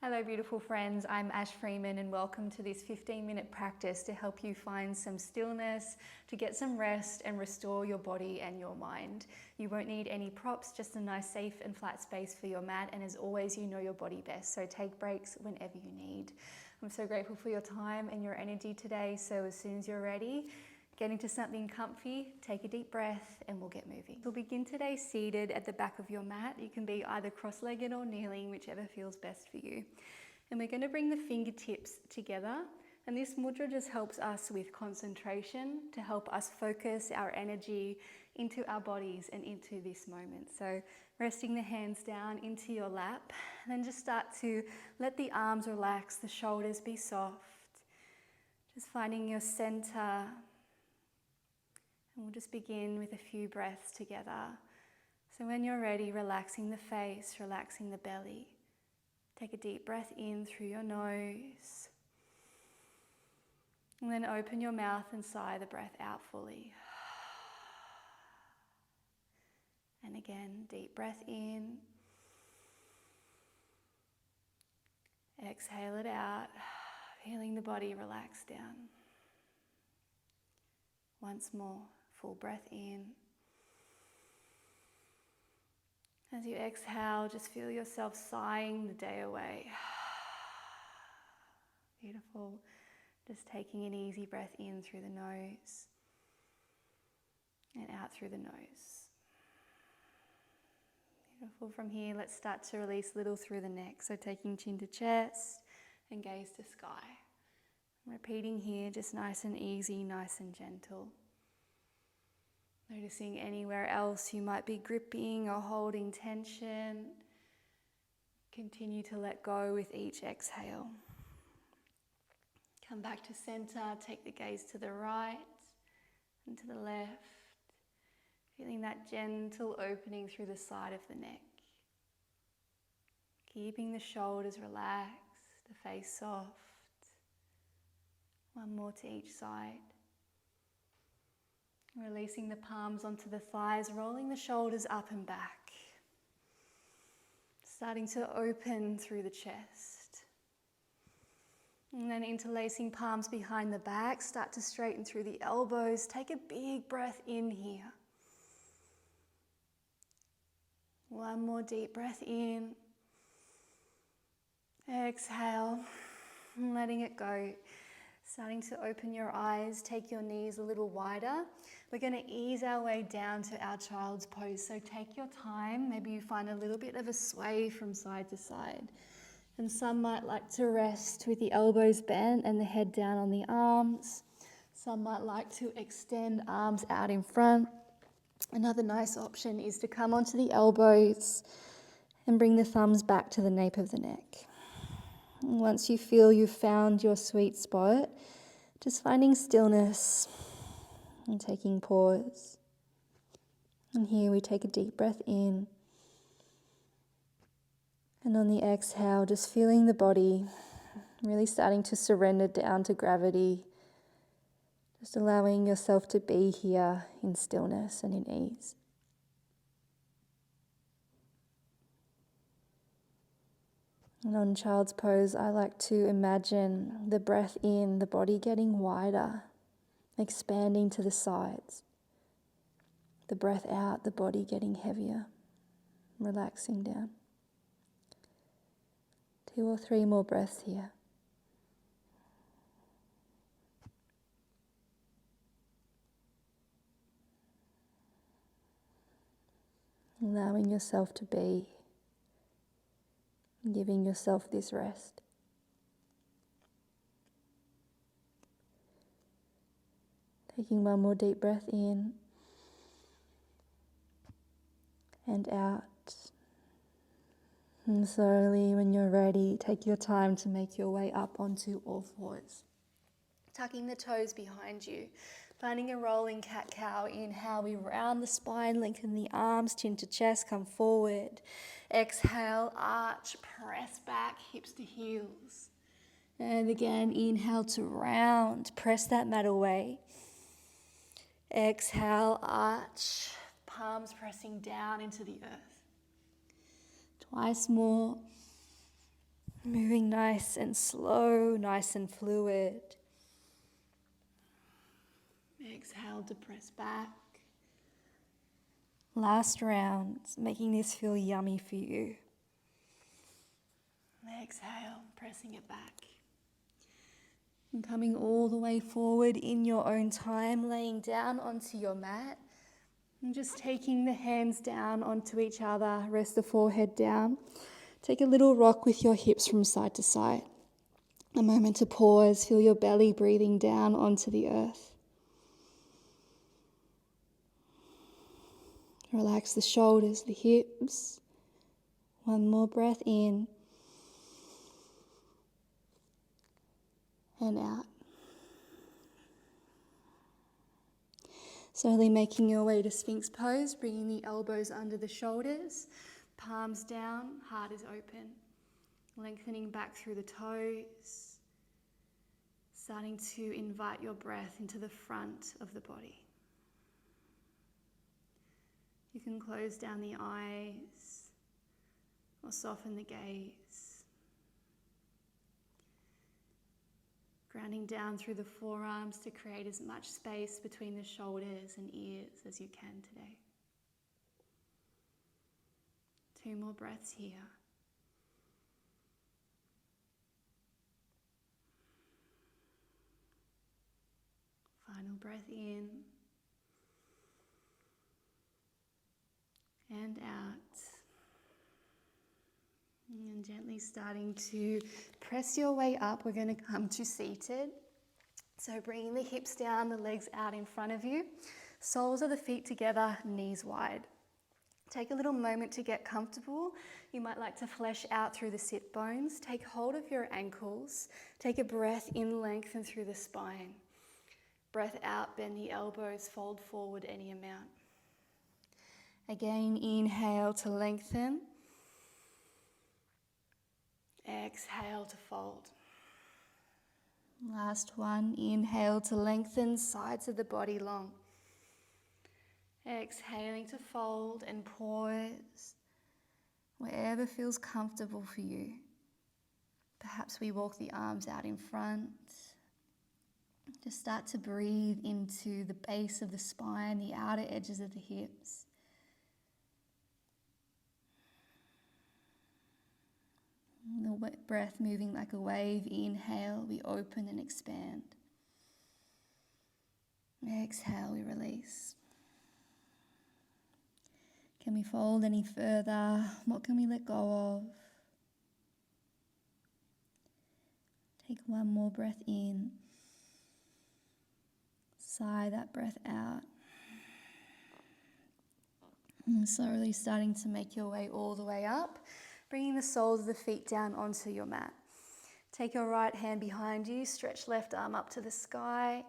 Hello beautiful friends, I'm Ash Freeman and welcome to this 15-minute practice to help you find some stillness, to get some rest and restore your body and your mind. You won't need any props, just a nice safe and flat space for your mat, and as always you know your body best, so take breaks whenever you need. I'm so grateful for your time and your energy today, so as soon as you're ready, get into something comfy, take a deep breath, and we'll get moving. We'll begin today seated at the back of your mat. You can be either cross-legged or kneeling, whichever feels best for you. And we're going to bring the fingertips together. And this mudra just helps us with concentration, to help us focus our energy into our bodies and into this moment. So resting the hands down into your lap, and then just start to let the arms relax, the shoulders be soft. Just finding your center. And we'll just begin with a few breaths together. So when you're ready, relaxing the face, relaxing the belly. Take a deep breath in through your nose. And then open your mouth and sigh the breath out fully. And again, deep breath in. Exhale it out, feeling the body relax down. Once more. Full breath in. As you exhale, just feel yourself sighing the day away. Beautiful. Just taking an easy breath in through the nose and out through the nose. Beautiful. From here, let's start to release a little through the neck. So taking chin to chest and gaze to sky. Repeating here, just nice and easy, nice and gentle. Noticing anywhere else you might be gripping or holding tension. Continue to let go with each exhale. Come back to center, take the gaze to the right and to the left. Feeling that gentle opening through the side of the neck. Keeping the shoulders relaxed, the face soft. One more to each side. Releasing the palms onto the thighs, rolling the shoulders up and back. Starting to open through the chest. And then interlacing palms behind the back, start to straighten through the elbows. Take a big breath in here. One more deep breath in. Exhale, and letting it go. Starting to open your eyes, take your knees a little wider. We're going to ease our way down to our child's pose. So take your time. Maybe you find a little bit of a sway from side to side. And some might like to rest with the elbows bent and the head down on the arms. Some might like to extend arms out in front. Another nice option is to come onto the elbows and bring the thumbs back to the nape of the neck. Once you feel you've found your sweet spot, just finding stillness and taking pause. And here we take a deep breath in. And on the exhale, just feeling the body really starting to surrender down to gravity. Just allowing yourself to be here in stillness and in ease. And on child's pose, I like to imagine the breath in, the body getting wider, expanding to the sides. The breath out, the body getting heavier, relaxing down. 2 or 3 more breaths here. Allowing yourself to be. Giving yourself this rest. Taking one more deep breath in and out. And slowly, when you're ready, take your time to make your way up onto all fours. Tucking the toes behind you. Finding a rolling cat-cow. Inhale, we round the spine, lengthen the arms, chin to chest, come forward. Exhale, arch, press back, hips to heels. And again, inhale to round, press that mat away. Exhale, arch, palms pressing down into the earth. Twice more. Moving nice and slow, nice and fluid. Exhale to press back. Last round, making this feel yummy for you. Exhale, pressing it back. And coming all the way forward in your own time, laying down onto your mat. And just taking the hands down onto each other, rest the forehead down. Take a little rock with your hips from side to side. A moment to pause, feel your belly breathing down onto the earth. Relax the shoulders, the hips. One more breath in and out. Slowly making your way to Sphinx Pose, bringing the elbows under the shoulders, palms down, heart is open. Lengthening back through the toes, starting to invite your breath into the front of the body. You can close down the eyes or soften the gaze. Grounding down through the forearms to create as much space between the shoulders and ears as you can today. 2 more breaths here. Final breath in and out. And gently starting to press your way up, we're going to come to seated. So bringing the hips down, the legs out in front of you. Soles of the feet together, knees wide. Take a little moment to get comfortable. You might like to flesh out through the sit bones. Take hold of your ankles. Take a breath in, lengthen through the spine. Breath out, bend the elbows, fold forward any amount. Again, inhale to lengthen. Exhale to fold. Last one, inhale to lengthen, sides of the body long. Exhaling to fold and pause wherever feels comfortable for you. Perhaps we walk the arms out in front. Just start to breathe into the base of the spine, the outer edges of the hips. The breath moving like a wave. Inhale, we open and expand. Exhale, we release. Can we fold any further? What can we let go of? Take one more breath in. Sigh that breath out. And slowly starting to make your way all the way up, bringing the soles of the feet down onto your mat. Take your right hand behind you, stretch left arm up to the sky,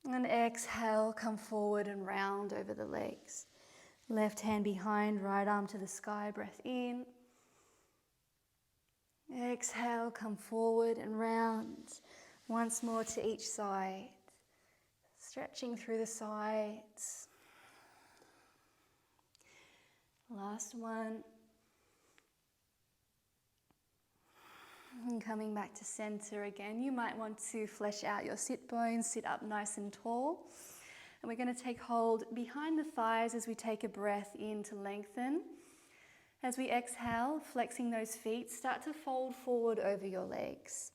and exhale, come forward and round over the legs. Left hand behind, right arm to the sky, breath in. Exhale, come forward and round. Once more to each side. Stretching through the sides. Last one. And coming back to center again, you might want to flesh out your sit bones, sit up nice and tall. And we're going to take hold behind the thighs as we take a breath in to lengthen. As we exhale, flexing those feet, start to fold forward over your legs.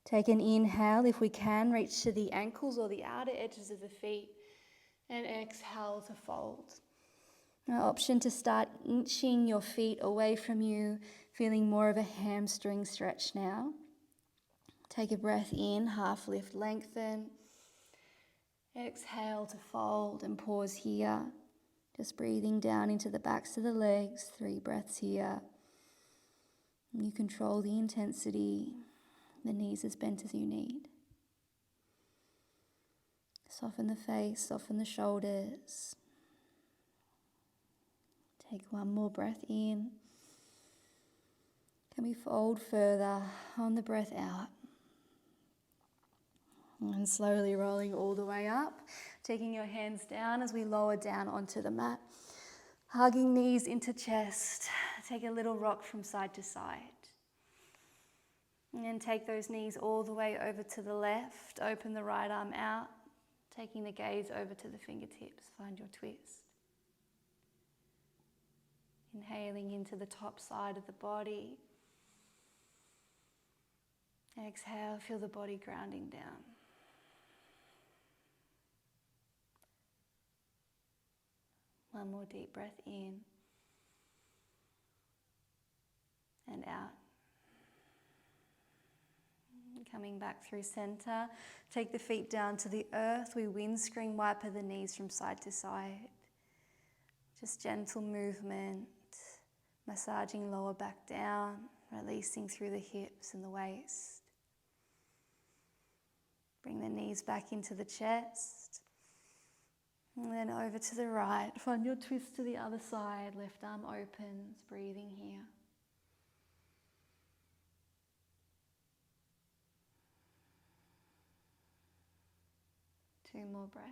Take an inhale, if we can, reach to the ankles or the outer edges of the feet, and exhale to fold. An option to start inching your feet away from you, feeling more of a hamstring stretch now. Take a breath in, half lift, lengthen. Exhale to fold and pause here. Just breathing down into the backs of the legs, 3 breaths here. You control the intensity. The knees as bent as you need. Soften the face, soften the shoulders. Take one more breath in. Can we fold further on the breath out? And slowly rolling all the way up, taking your hands down as we lower down onto the mat. Hugging knees into chest. Take a little rock from side to side. And then take those knees all the way over to the left. Open the right arm out, taking the gaze over to the fingertips. Find your twist. Inhaling into the top side of the body. Exhale, feel the body grounding down. One more deep breath in and out. Coming back through center. Take the feet down to the earth. We windscreen wiper the knees from side to side. Just gentle movement, massaging lower back down, releasing through the hips and the waist. Bring the knees back into the chest. And then over to the right. Find your twist to the other side. Left arm opens, breathing here. Two more breaths.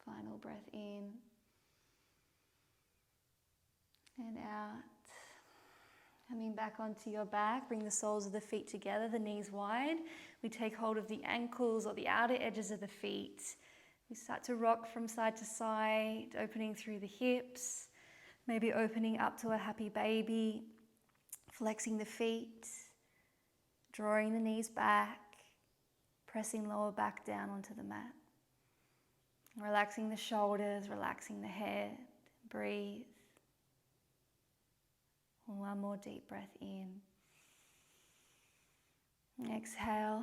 Final breath in and out. Coming back onto your back, bring the soles of the feet together, the knees wide. We take hold of the ankles or the outer edges of the feet. We start to rock from side to side, opening through the hips, maybe opening up to a happy baby, flexing the feet, drawing the knees back, pressing lower back down onto the mat. Relaxing the shoulders, relaxing the head. Breathe. One more deep breath in. Exhale,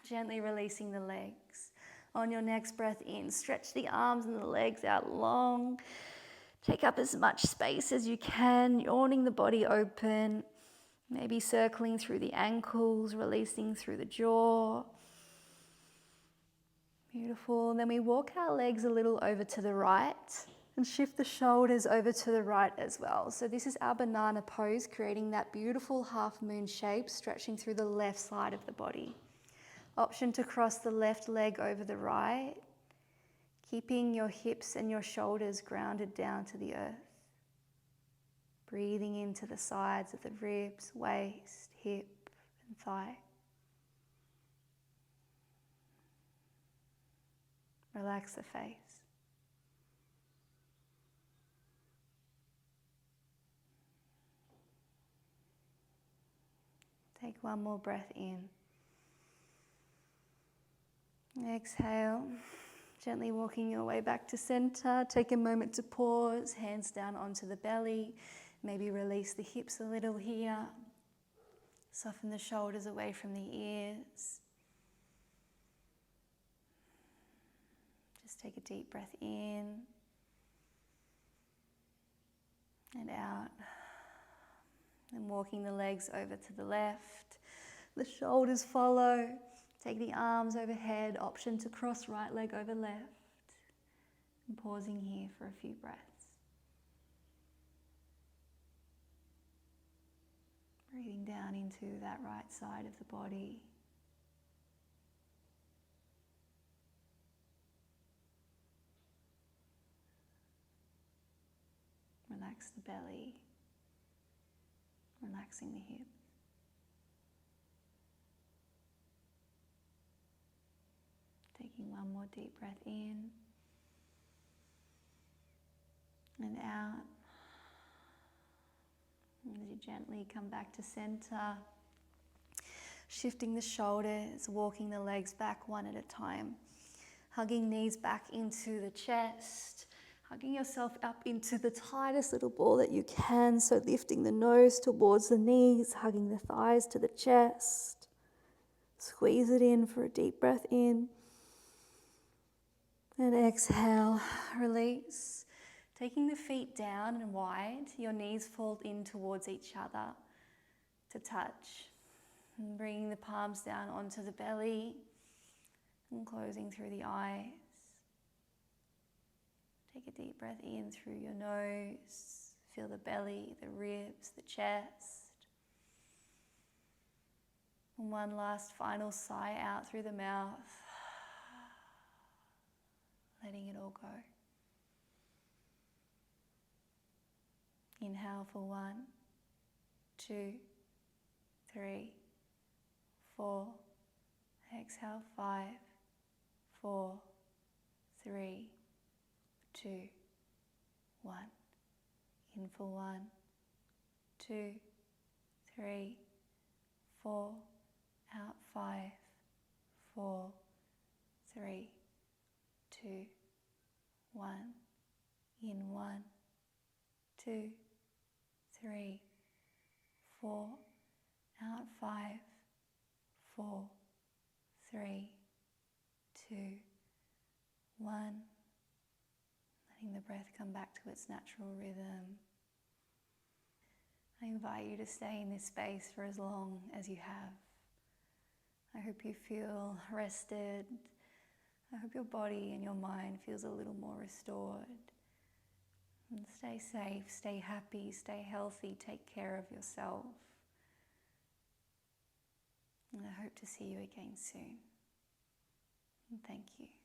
gently releasing the legs. On your next breath in, stretch the arms and the legs out long. Take up as much space as you can, yawning the body open. Maybe circling through the ankles, releasing through the jaw. Beautiful. Then we walk our legs a little over to the right and shift the shoulders over to the right as well. So this is our banana pose, creating that beautiful half moon shape, stretching through the left side of the body. Option to cross the left leg over the right, keeping your hips and your shoulders grounded down to the earth. Breathing into the sides of the ribs, waist, hip, and thigh. Relax the face. Take one more breath in. Exhale, gently walking your way back to center. Take a moment to pause, hands down onto the belly. Maybe release the hips a little here. Soften the shoulders away from the ears. Just take a deep breath in and out. And walking the legs over to the left. The shoulders follow. Take the arms overhead. Option to cross right leg over left. And pausing here for a few breaths. Breathing down into that right side of the body. Relax the belly. Relaxing the hips. Taking one more deep breath in and out. And as you gently come back to center, shifting the shoulders, walking the legs back one at a time, hugging knees back into the chest, hugging yourself up into the tightest little ball that you can. So lifting the nose towards the knees, hugging the thighs to the chest. Squeeze it in for a deep breath in. And exhale, release. Taking the feet down and wide, your knees fall in towards each other to touch. And bringing the palms down onto the belly and closing through the eyes. Take a deep breath in through your nose. Feel the belly, the ribs, the chest. And one last final sigh out through the mouth. Letting it all go. Inhale for 1, 2, 3, 4. Exhale 5, 4, 3, 2, 1. In for 1, 2, 3, 4. Out 5, 4, 3, 2, 1. In 1, 2, 3, 4. Out 5, 4, 3, 2, 1. Letting the breath come back to its natural rhythm. I invite you to stay in this space for as long as you have. I hope you feel rested. I hope your body and your mind feels a little more restored. And stay safe, stay happy, stay healthy, take care of yourself. And I hope to see you again soon. And thank you.